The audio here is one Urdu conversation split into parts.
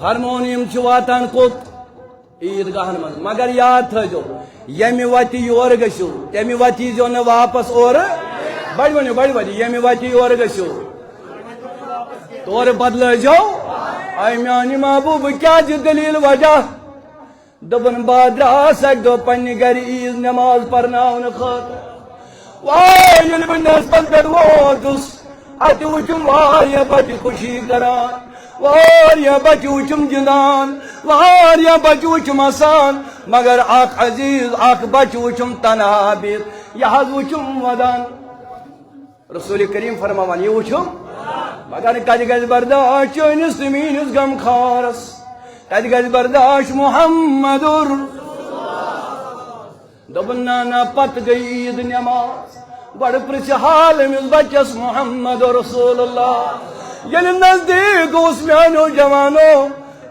ہارمونیم واتان کوت عیدگاہن من مگر یاد تھو یمہ وتہ یور گژھو تمہ وتہ ییزو نہ واپس اور بڑ ونو یمہ وتہ یور گژھو تور بدلٲیزو اے میانہ محبوب کیا دلیل وجہ دبن بادرا سک دو پنہ گھر عیز نماز پرناون خاطر یل بہ نسبت پہ ووتس اتہ وچم واریاہ بچہ خوشی کران واریاہ بچہ وچم گندان واریاہ بچہ وچم اسان مگر اخ عزیز اخ بچہ وچم تنہا بہت یہ حظ وچم ودان رسول کریم فرماوان یہ وچم مگر کتہ گژھِ برداشت چٲنِس تہٕ میٛٲنِس غم خارس کتہ گژھِ برداشت محمد دوٚپُن نا پتہٕ گٔے عیٖد نٮ۪ماز گۄڈٕ پرٛژھِ حال أمِس بچس محمد رسول اللہ ییٚلہِ نزدیٖک اوس میٛانیو جوانو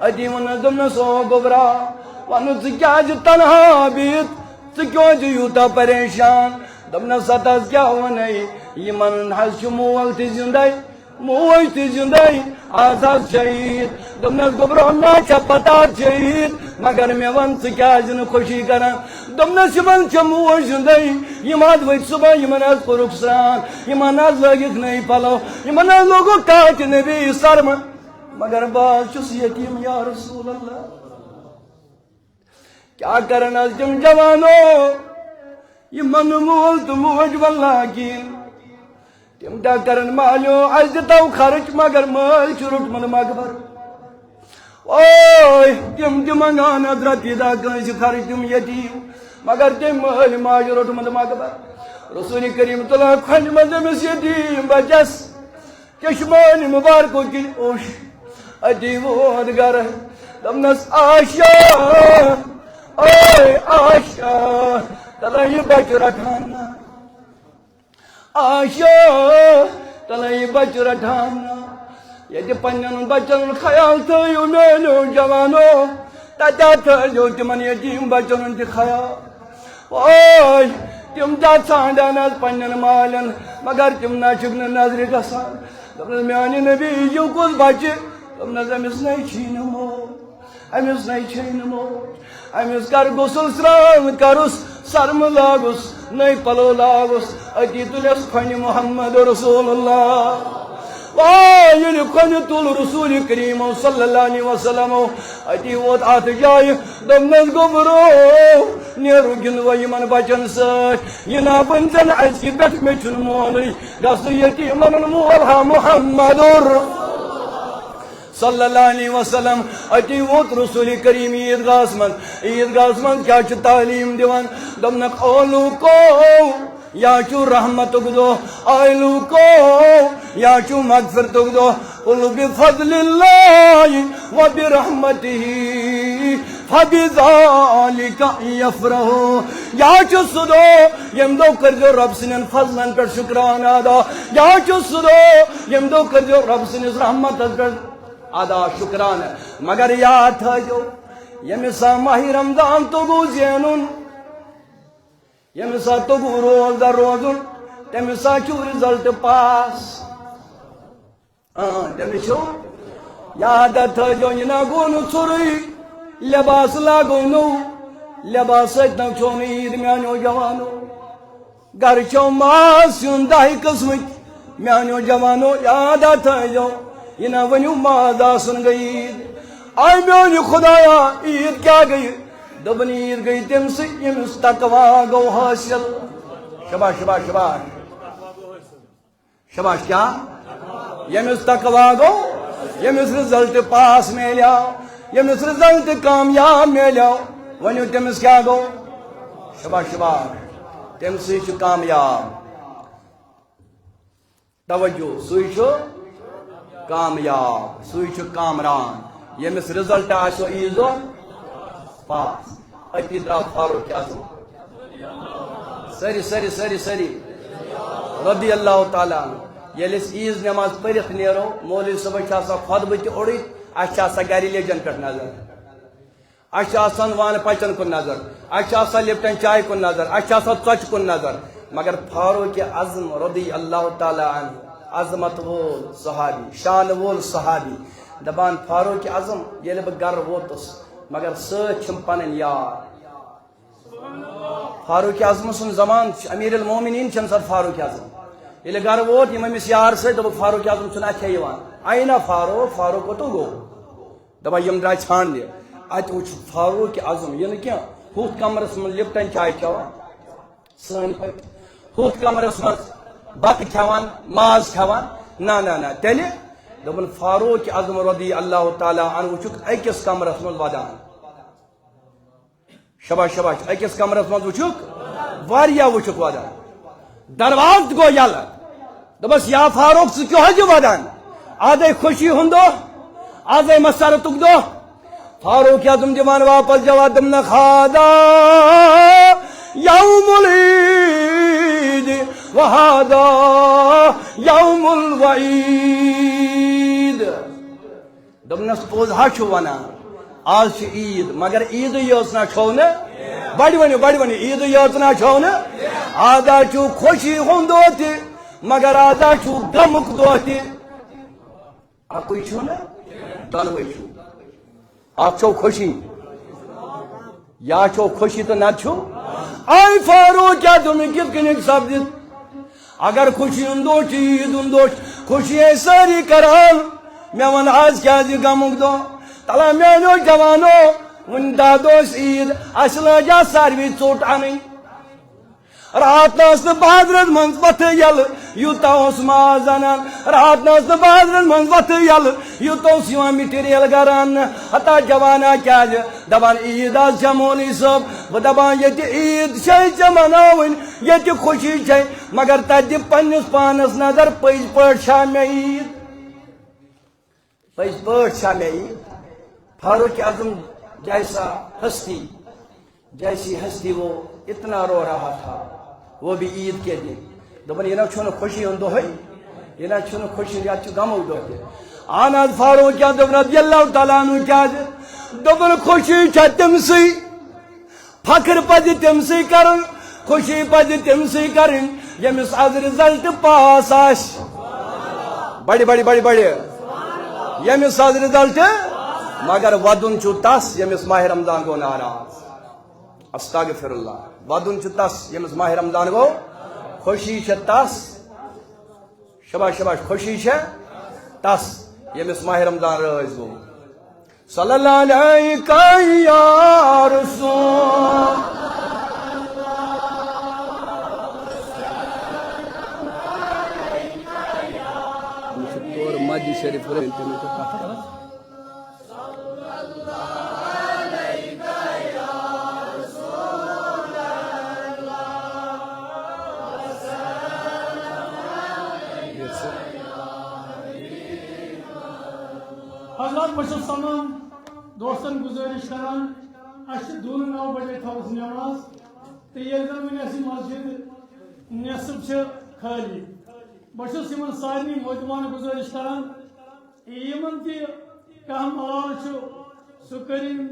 أتی ووٚننس دوٚپنس او گوٚبرا وَنُن ژٕ کیٛازِ تنہا بِہِتھ ژٕ کیٛازِ یوٗتاہ پریشان دوٚپنس ستس کیٛاہ وَنَے یِمن حظ چھُ مول تہِ زِندَے موج تہِ زِندَے آز حظ شہیٖد دوٚپنس گوٚبرا مےٚ چھےٚ پتہ شہیٖد مگر مےٚ وَن ژٕ کیٛازِ نہٕ خوشی کران دوٚپنس یِمن چھےٚ موج زِندَے یِم حظ ؤتھۍ صُبحٲے یِمن حظ کوٚرُکھ سرٛان یِمن حظ لٲگِکھ نٔے پَلو یِمن حظ لوگُکھ کاٹہِ نبی سرمہٕ مگر بہٕ حظ چھُس یتیٖم یا رسول اللہ کیٛاہ کرن حظ تِم جوانو یِمن نہٕ مول تہٕ موج واللہ کِہیٖنۍ تِم کیٛاہ کرن مالیو اَسہِ دِتو خرٕچ مگر مٲلۍ چھُ روٚٹمُت مقبر اوے تِم تہِ منگان اَدٕ رۄپیہِ دہ کٲنٛسہِ خرٕچ تِم یتیٖم مگر تٔمۍ مٲلۍ ماجہِ روٚٹمُت مقبر رسول کریم تُلان کھۄنہِ منٛز أمِس یتیٖم بچس چشمانہِ مُبارکو کِنۍ اوٚش أتی ووت گرٕ دوٚپنس آشا اوے آشا تلے یہِ بچہِ رٹان آشا تلے یہِ بچہِ رٹان ییٚتہِ پننٮ۪ن بچن ہُنٛد خیال تھٲیِو میٛانیو جوانو تتیٛا تھٲیزیو تِمن یتیٖم بچن ہُنٛد تہِ خیال اوے تِم تہِ ژھانڈان حظ پننٮ۪ن مالٮ۪ن مگر تِم نہ چھِکھ نہٕ نظرِ گژھان دوٚپنس میٛانہِ نبی یہِ کُس بچہِ دوٚپنس أمِس نَے چھِی نہٕ موج أمِس نَے چھِی نہٕ موج أمِس کر غسل سرٛان کرُس سرمہٕ لاگُس نٔے پلو لاگُس أتی تُلٮ۪س کھۄنہِ محمد رسول اللہ ییٚلہِ کھۄنہِ تُل رسول کریم صلی اللہ علیہ وسلم أتی ووت اتھ جایہِ دوٚپنس گوٚبرو نیرو گِنٛدو یِمن بچن سۭتۍ یہِ نا بٔنۍزٮ۪ن اَسہِ پٮ۪ٹھ مےٚ چھُنہٕ مولٕے گژھٕ یتیٖمن ہُنٛد مول ہا محمد صلی اللہ علیہ وسلم أتی ووت رسول کریم عیدگاہس منٛز کیٛاہ چھُ تعلیٖم دِوان دوٚپنکھ او لوٗکو یا چھُ رحمتُک دۄہ آے لوٗکو یا چھُ مغفرتُک دۄہ قُل بِفضلِ اللہِ وبرحمتہِ فبذلِکَ یفرحوا یا چھُ سُہ دۄہ ییٚمہِ دۄہ کٔرۍزیو رۄب سٕنٛدٮ۪ن فضلن پٮ۪ٹھ شُکرانہٕ ادا یا چھُ سُہ دۄہ ییٚمہِ دۄہ کٔرۍزیو رۄب سٕنٛدِس رحمتس پٮ۪ٹھ ادا شُکرانہٕ مگر یاد تھٲیزیو ییٚمہِ سا ماہِ رمضان توٚگوٗ زینُن ییٚمہِ سا توٚگوٗ روزدر روزُن تٔمِس سا چھُو رِزلٹ پاس تٔمِس چھُ یاد تھٲیزیو یہِ نا گوٚو نہٕ ژھوٚرُے لباس لاگو نوٚو لباس سۭتۍ نہٕ کھیوٚو نہٕ عیٖد میٛانیو جوانو گرٕ کھیوٚو ماز سیُن دَہہِ قٕسمٕکۍ میٛانیو جوانو یاد تھٲیزیو یہِ نا ؤنِو ماز آسُن گٔے عیٖد آے میٛانہِ خۄدایا عیٖد کیٛاہ گٔیہِ دوٚپُن عیٖد گٔیہِ تٔمۍ سٕے ییٚمِس تقوا گوٚو حٲصِل شباش شباش شباش شباش کیٛاہ ییٚمِس تقوا گوٚو ییٚمِس رِزلٹ پاس میلیو ییٚمِس رِزلٹ کامیاب میلیو ؤنِو تٔمِس کیٛاہ گوٚو شباش شباش تٔمۍ سٕے چھُ کامیاب توجہ سُے چھُ کامیاب سُے چھُ کامران ییٚمِس رِزلٹ آسیو عیٖذ دۄہ پاس أتی درٛاو فاروق اعظم سٲری رضی اللہ تعالیٰ عنہ ییٚلہِ أسۍ عیٖذ نٮ۪ماز پٔرِتھ نیرو مولوی صٲبَس چھِ آسان خۄطبہٕ تہِ اوٚڑٕے اَسہِ چھِ آسان گرِ لیجَن پٮ۪ٹھ نظر اَسہِ چھِ آسان وانہٕ پَچَن کُن نظر اَسہِ چھِ آسان لِپٹَن چاے کُن نظر اَسہِ چھِ آسان ژۄچہِ کُن نظر مگر فاروق اعظم رضی اللہ تعالیٰ عنہ عظمت وول صحابی شان وول صحابی دپان فاروق اعظم ییٚلہِ بہٕ گرٕ ووتُس مگر سۭتۍ چھُم پنٕنۍ یار فاروق اعظم سُنٛد زمان امیر المومنین چھِ سر فاروق اعظم ییٚلہِ گرٕ ووت یِم أمِس یار سۭتۍ دوٚپُکھ فاروق اعظم چھُنہٕ اَتھے یِوان آینا فاروق کوٚتُو گوٚو دپان یِم درٛاے ژھانٛڈنہِ اَتہِ وٕچھ فاروق اعظم یہِ نہٕ کینٛہہ ہُتھ کمرس منٛز لپٹن چاے چٮ۪وان سٲنۍ پٲٹھۍ ہُتھ کمرس منٛز بتہٕ کھٮ۪وان ماز کھٮ۪وان نہ تیٚلہِ دوٚپُن فاروق اعظم رضی اللہ تعالیٰ عنہ وٕچھُکھ أکِس کمرس منٛز ودان شباش شباش أکِس کمرس منٛز وٕچھُکھ واریاہ وٕچھُکھ ودان دروازٕ گوٚو یلہٕ دوٚپُس یا فاروق ژٕ کیٛاہ چھُ ودان آزے خوشی ہُنٛد دۄہ آزے مسرتُک دۄہ فاروق اعظم دِوان واپس جواب دوٚپنکھ ہادا یوم العید وہادا یوم الوعید دوٚپنس پوٚز ہا چھُ ونان آز چھِ عید مگر عیدٕے یٲژ نا چھو نہٕ بڑِ ؤنِو عیدٕے یٲژ نا چھو نہٕ آزا چھُ خوشی ہُنٛد دۄہ تہِ مگر آزا چھُ غمُک دۄہ تہِ اکُے چھُ نہٕ دۄنوَے چھُ اکھ چھو خوشی یا چھو خوشی تو نہ چھو آئی فاروق اعظم کِتھ کٔنۍ سپدِتھ اگر خوشی ہُنٛد دۄہ چھُ عیٖد ہُنٛد دۄہ خوشی ٲسۍ سٲری کران مےٚ وَن آز کیازِ غمُک دۄہ تلا میٛانیو جوانو وُنہِ دَہ دۄہ ٲسۍ عیٖد اَسہِ لٲج اَتھ ساروی ژوٚٹ اَنٕنۍ رات نہٕ ٲس نہٕ بازرَس منٛز وَتھٕ یَلہٕ یوٗتاہ اوس ماز اَنان رات نہٕ ٲس نہٕ بازرَس منٛز وَتھٕ یَلہٕ یوٗتاہ اوس یِوان مِٹیٖریل گرٕ اَننہٕ ہتا جوانا کیازِ دپان عیٖد آز چھےٚ مولوی صٲب بہٕ دپان ییٚتہِ عیٖد چھے ژےٚ مناوٕنۍ ییٚتہِ خوشی چھے مگر تَتہِ دِ پننِس پانس نظر پٔزۍ پٲٹھۍ چھا مےٚ عیٖد پٔزۍ پٲٹھۍ چھا مےٚ عیٖد فاروق اعظم جیسی ہستی وہ اتنا رو رہا تھا وہ بھی عید کے دن دپان یہ نہ چھُنہٕ خوشی ہُنٛد دۄہٕے یہِ نہ چھُنہٕ خوشی یتھ چھُ غمُک دۄہ تہِ اہن حظ فاروق اعظم رضی اللہ تعالیٰ عنہ کیازِ دوٚپُن خوشی چھےٚ تٔمسٕے فخر پزِ تٔمسٕے کرُن خوشی پزِ تٔمسٕے کرٕنۍ ییٚمِس آز رِزلٹ پاس آسہِ بڑِ ییٚمِس آز رِزلٹ مگر ودُن چھُ تس ییٚمِس ماہِ رمضان گوٚو ناراض استغفر اللہ ودُن چھُ تس ییٚمِس ماہِ رمضان گوٚو خوشی چھےٚ تس شباش خوشی چھےٚ تس ییٚمِس ماہِ رمضان رٲضۍ گوٚو صلی اللہ علیہ یا رسول مسجد شریف حضرات بہٕ چھُس تمام دوستن گزٲرِش کران اَسہِ چھِ دوٗنہٕ 9 بجے تھٲوٕژ نٮ۪ماز تہٕ ییٚلہِ زن وۄنۍ اَسہِ مسجد نٮ۪صٕف چھِ خٲلی بہٕ چھُس یِمن سارنٕے مودبانہٕ گزٲرِش کران یِمن تہِ کانٛہہ مال چھُ سُہ کٔرِنۍ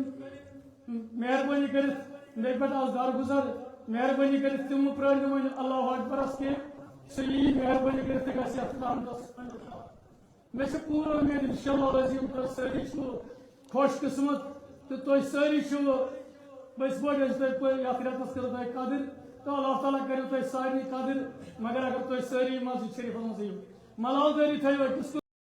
مہربٲنی کٔرِتھ مےٚ پٮ۪ٹھ آز درگُزر مہربٲنی کٔرِتھ تِم مہٕ پرٛٲرِو وۄنۍ اللہ اکبرس کینٛہہ سُہ یی مہربٲنی کٔرِتھ تہِ گژھِ یتھ قۭمتس مےٚ چھِ پوٗرٕ اُمید انشاءاللہ عظیٖم تُہۍ سٲری چھِو خۄش قٕسمت تہٕ تُہۍ سٲری چھِو پٔزۍ پٲٹھۍ ٲسۍ تُہۍ یتھ رٮ۪تس کٔرٕو تۄہہِ قدٕر تہٕ اللہ تعالیٰ کٔرِو تۄہہِ سارنٕے قدٕر مگر اگر تُہۍ سٲری مسجد شریٖفس منٛز یِیِو ملالدٲری تھٲیِو أکِس